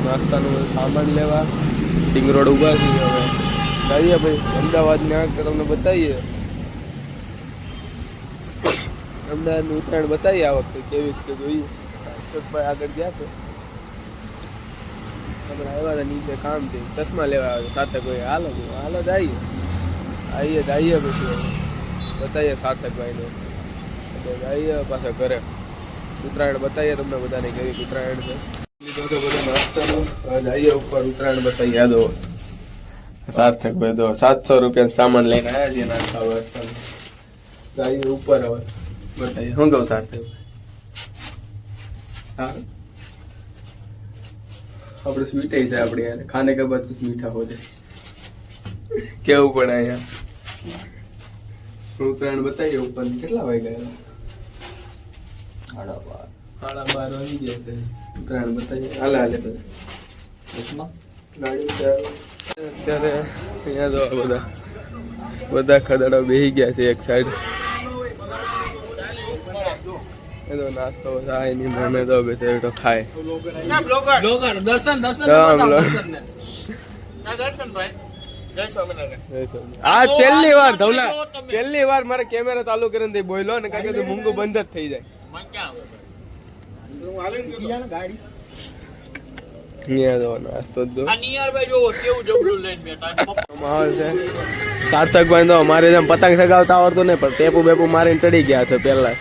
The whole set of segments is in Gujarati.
નાસ્તાનું સામાન લેવા ડિંગ રોડ ઊભા છીએ. હવે જઈએ ભાઈ અમદાવાદની આંખ તો તમને બતાવીએ. અમદાવાદનું ઉત્તરાયણ બતાવીએ આ વખતે કેવી છે જોઈએ. ભાઈ આગળ ગયા છે આપણે આવ્યા હતા નીચે કામથી ચશ્મા લેવા આવે સાર્થકભાઈ. હાલો હાલો જઈએ જઈએ પછી બતાવીએ સાર્થકભાઈને જઈએ પાછા ઘરે. ઉત્તરાયણ બતાવીએ તમને બધાને કેવી ઉત્તરાયણ છે. બધા નાસ્તાનું જઈએ ઉપર ઉત્તરાયણ બતાવી યાદો. સાર્થકભાઈ તો 700 રૂપિયા સામાન લઈને આવ્યા છીએ નાસ્તા વાસ્તાનું. જઈએ ઉપર હવે બતાવીએ. શું કહું સાર્થકભાઈ? હા આપણે સ્વીટ છે આપણે યાર ખાને કે બાદ કુછ મીઠા હો જાય કેવું પડે અહીંયા. ઉત્તરાયણ બતાવીએ ઉપર. કેટલા વાગ્યા? 12:30 વાગી ગયા છે. ઉત્તરાયણ બતાવીએ. હાલે ગાડી અત્યારે અહીંયા તો બધા ખદડા બેસી ગયા છે એક સાઈડ. એ તો નાસ્તો થાય નહીં મને તો બેસે તો ખાય. આ પહેલી વાર મારે કેમેરા ચાલુ કરીને બોલ્યો ને કારણ કે મૂંગું બંધ જ થઈ જાય. સાર્થકભાઈ તો અમારે જેમ પતંગ ચગાવતા આવડતું નહીં પણ ટેપુ બેપુ મારીને ચડી ગયા છે પેલા.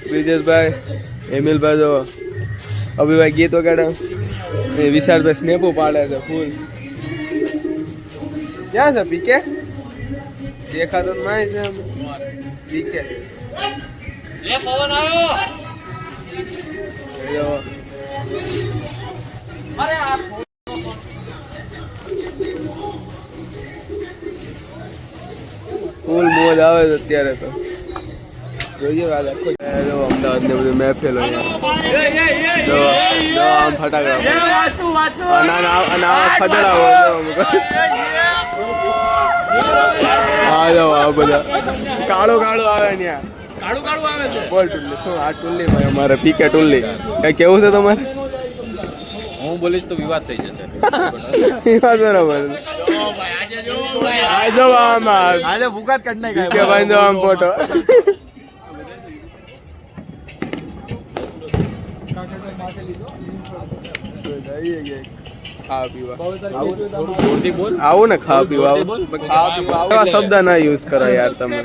બ્રિજેશભાઈ એમિલભાઈ જો અભિભાઈ ગીત વગાડે. વિશાલભાઈ સ્નેપો પાડે છે ફૂલ. ક્યાં છે પીકે? દેખાતો નહીં છે પીકે. પવન આવ્યો. ફૂલ મોજ આવે છે અત્યારે તો. જોઈએ અમદાવાદ ને બધું મહેફિલ આમ ફટાકડા ફટડા હોય. હા જો આ બધા કાળું આવે ત્યાં. કાળું આવે છે. બોલ ટુલ્લી શું? આ ટુલ્લી ભાઈ અમારે પીકે ટુલ્લી. કઈ કેવું છે તમારે? હું બોલીશ તો વિવાદ થઈ જશે. બરાબર. આજે ભૂકાત કાઢ નાખાય કે ભાઈ આમ ફોટો. આવો ને ખાવા પીવા આવા શબ્દ ના યુઝ કરો યાર તમે.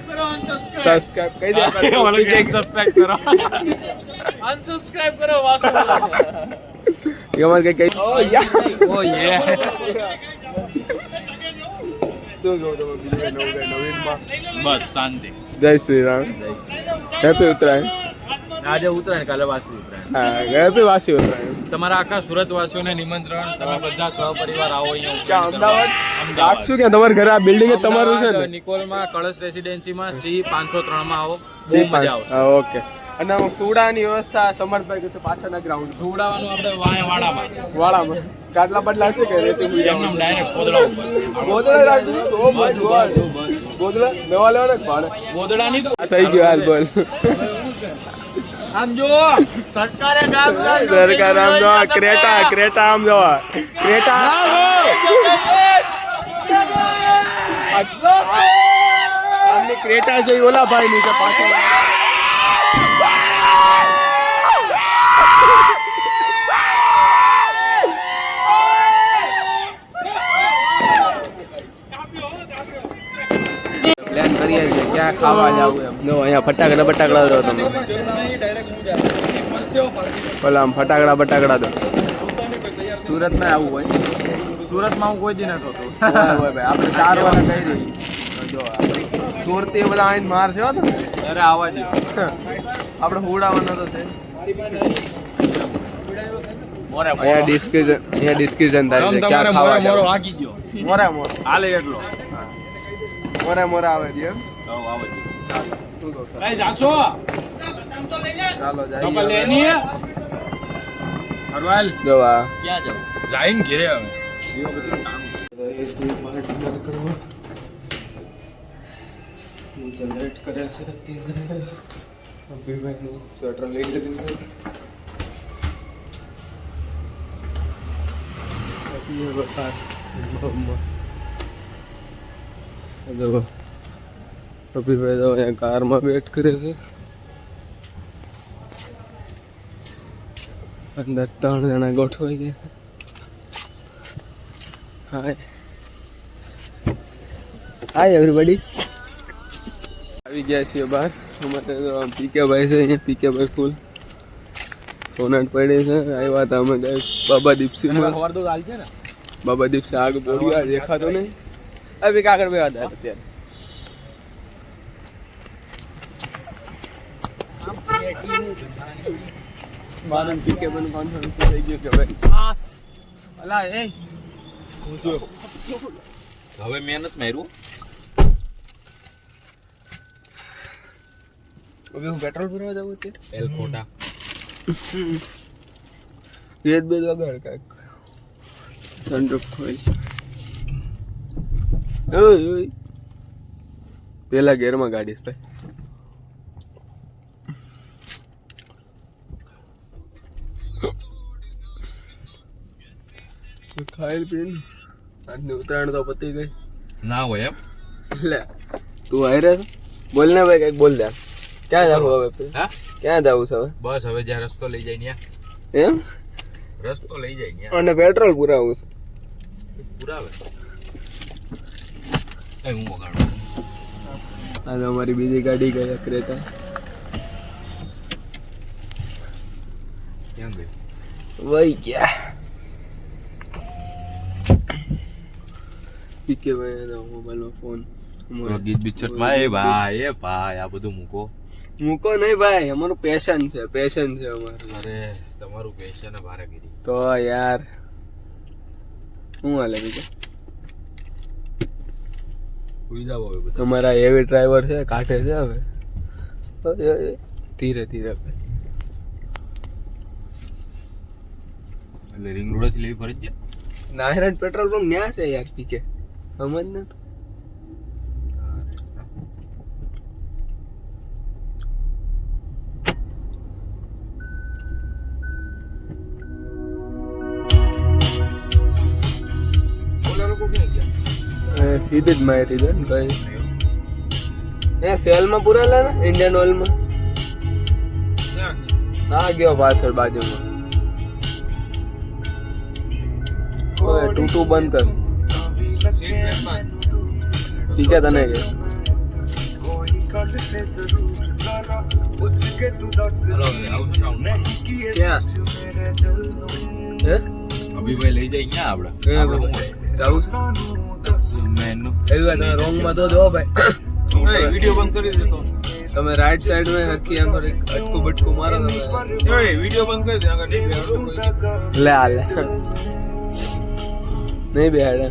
સબસ્ક્રાઇબ કહી દે. સબસ્ક્રાઇબ કરો. અનસબસ્ક્રાઇબ કરો. વાસુ યમર કે કઈ ઓ યે તો ગો તો નવીનમાં બસ શાંતિ. જય શ્રી રામ. હેપી ઉત્તરાયણ. આજે ઉત્તરાયણ કાલે વાસી ઉત્તરાયણ. હા હેપી વાસી ઉત્તરાયણ. તમારા આખા સુરત વાસીઓને નિમંત્રણ. તમે બધા સહપરિવાર આવો અહીંયા અમદાવાદ. રાખશું કે તમારા ઘરે આ બિલ્ડિંગ તમારું છે ને? નિકોલમાં કળશ રેસિડેન્સીમાં C503 માં આવો. બહુ મજા આવશે. ઓકે. અને સુવડાની વ્યવસ્થા સમર્થભાઈ કે પાછળના ગ્રાઉન્ડ સુવડાવાનું આપણે વાળામાં ગાટલા બદલા છે કે રેતી મુઈ જવાનું ડાયરેક્ટ ગોદડા રાખજો. ગોદડા નવા લેવાના ભાડે ગોદડાની તો થઈ ગયો હાલ બોલ. આમ જો સરકારે સરકાર આમ જો ક્રેટા આમ જો ક્રેટા આમની ક્રેટા છે ઓલા ભાઈ ની છે પાછળ. પ્લાન કરીએ છીએ ક્યાં ખાવા જવું એમ. જો અહીંયા ફટાકડા દો તમે. ઓલા આમ ફટાકડા દો. સુરતમાં આવું હોય. સુરતમાં હું કોઈ દી નથી હોતું. ભાઈ આપણે 4 વાગે કહી રહી. જો સુરતી બધા આવીને મારશે હો તમે. અરે આવા જ આપણે હુડાવાનો તો છે. અહીંયા ડિસ્કશન થાય છે ક્યાં ખાવા મોરો વાગી ગયો. મોરો હાલે એટલો મોરા આવે છે એમ. આવે છે. કઈ જાશો? ચાલો જઈએ. લેની હે હરવાલ જો આ ક્યાં જાવ? જાઈન ઘરે આવે. એ બધું કામ એ તું મારે ડિનર કરવા હું જનરેટ કરે છે અત્યારે. અભિભાઈનું સ્વેટર લઈ લીધું છે. ये बता देखो अभी भाई तो यहाँ कार में वेट करे से अंदर 3 जણા ગોઠવાઈ ગયા. હાય હાય એવરીબડી આવી ગયા છીએ બહાર. અમારે તો પીકે ભાઈ છે અહીંયા. પીકે ભાઈ ફૂલ સોનાટ પડે છે. આવ્યા હતા અમે બાબા દીપસિંહમાં. બાબા દીપસિંહ આગળ બોલ્યા દેખાતો નહીં. હવે કાગળ બે હતા અત્યારે. બાદમ પીકે બન કોન્ફરન્સ થઈ ગયો કે ભાઈ અલા એ હવે મહેનત માર્યું. હવે હું પેટ્રોલ ભરવા જાઉં અત્યારે. એલ ખોટા વેદ બેદ વગાડ કાંઈક સનરૂફ હોય. ઓય પેલા ગેરમાં ગાડી છે ભાઈ. ખાઈ પીને આજની ઉત્તરાયણ તો પતી ગઈ. ના હોય એમ લે તું આવી રહ્યો છો? બોલ ને ભાઈ કઈક બોલ દે. ક્યાં જાવ હવે? હા ક્યાં જવું છે હવે? બસ હવે જ્યાં રસ્તો લઈ જાય ત્યાં. એમ રસ્તો લઈ જાય ત્યાં. અને પેટ્રોલ પુરાવું છે. પુરાવે એ હું વગાડું. આ તો અમારી બીજી ગાડી ગઈ ક્રેટા. ક્યાં ગઈ? વહી ગયા. પીકે ભાઈ મોબાઈલમાં ફોન ગીત પિક્ચરમાં એ ભાઈ આ બધું મૂકો નહીં ભાઈ. અમારું પેશન છે અમારું. અરે તમારું પેશન ભારે ગીરી તો યાર હું હાલે બીજું? સુઈ જાવ હવે બધા. તમારા હેવી ડ્રાઈવર છે કાઢે છે હવે. ધીરે ધીરે એટલે રિંગ રોડ થી લઈ ફરી જ નાયરાજ પેટ્રોલ પંપ ન્યા છે યાર. પીકે સમજ ને તો સીધી જ મારી દે ને કઈ. એ સેલમાં પુરાલા ને ઇન્ડિયન ઓઇલ માં. હા ગયો પાછળ બાજુમાં. ઓય ટૂટુ બંધ કર. ઠીક છે તને કે ક્યાં હે અભિભાઈ લઈ જાય ક્યાં આપણે જવું છે મેનુ એવી વાત તમે રોંગ માં તો જો ભાઈ. વિડિયો બંધ કરી દેતો. તમે રાઈટ સાઈડ માં હરખી આમ અટકું બટકું મારો તમે. વિડિયો બંધ કરી દે આગળ નહીં બેહાડો. લે આ લે નહીં બેહાડે.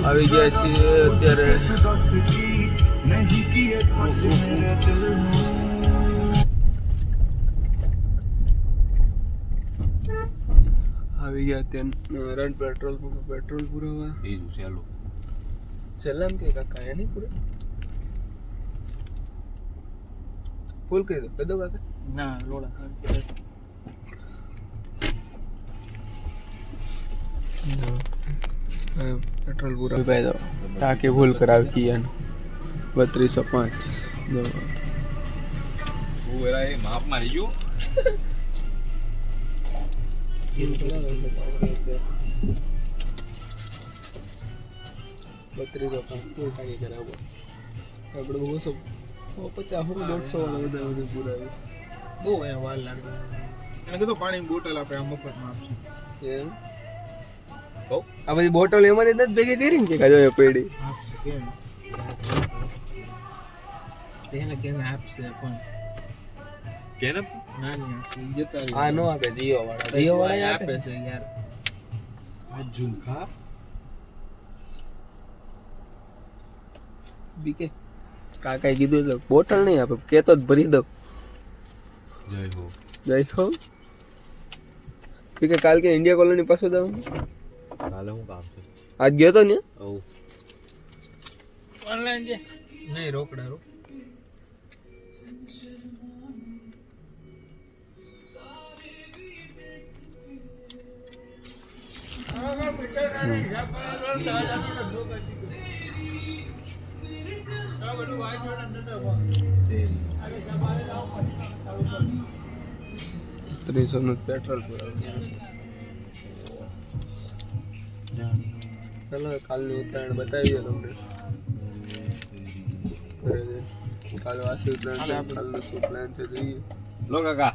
આવી ગયા છીએ અત્યારે. આવી ગયા ત્યાં રન પેટ્રોલ પુરાવા. બીજું ચાલો છેલ્લા કે કાકા એ નહીં પૂરે ફૂલ કરી દો કદો કાકા. ના લોડા પેટ્રોલ પૂરા ભાઈ દો. ટાંકી ફૂલ કરાવી કિયાનું 3205. માપ મારી ગયું. ટાંકી કરાવો આપણે બહુ 50 150 વાળા બધા પૂરાવે. બહુ અહીંયા વાર લાગે. એને કીધું પાણીની બોટલ આપણે આ મફતમાં આપશે. એમ આ બધી બોટલ એમાંથી જ ભેગી કરી ને કે કાજો પેડી તેને કેને આપશે પણ કેને નાની જતા આ નો આપે. જીઓ વાળા આપે છે યાર. આ ઝુમખા બીકે કાકાએ કીધું તો બોટલ નહીં આપે, કેતો જ ભરી દો. જય હો. જય હો. કે કાલ કે ઇન્ડિયા કોલોની પાછું જવાનું? કાલે હું કામ છે? આજ ગયો તો ને? ઓ ઓનલાઈન જે નહીં રોકડા રો. ત્રીસો નું પેટ્રોલ ચાલો કાલની ઉત્તરાયણ બતાવી દો તમને. કાલે વાસી ઉત્તરાયણ કાલનો શું પ્લાન છે જોઈએ. લો કાકા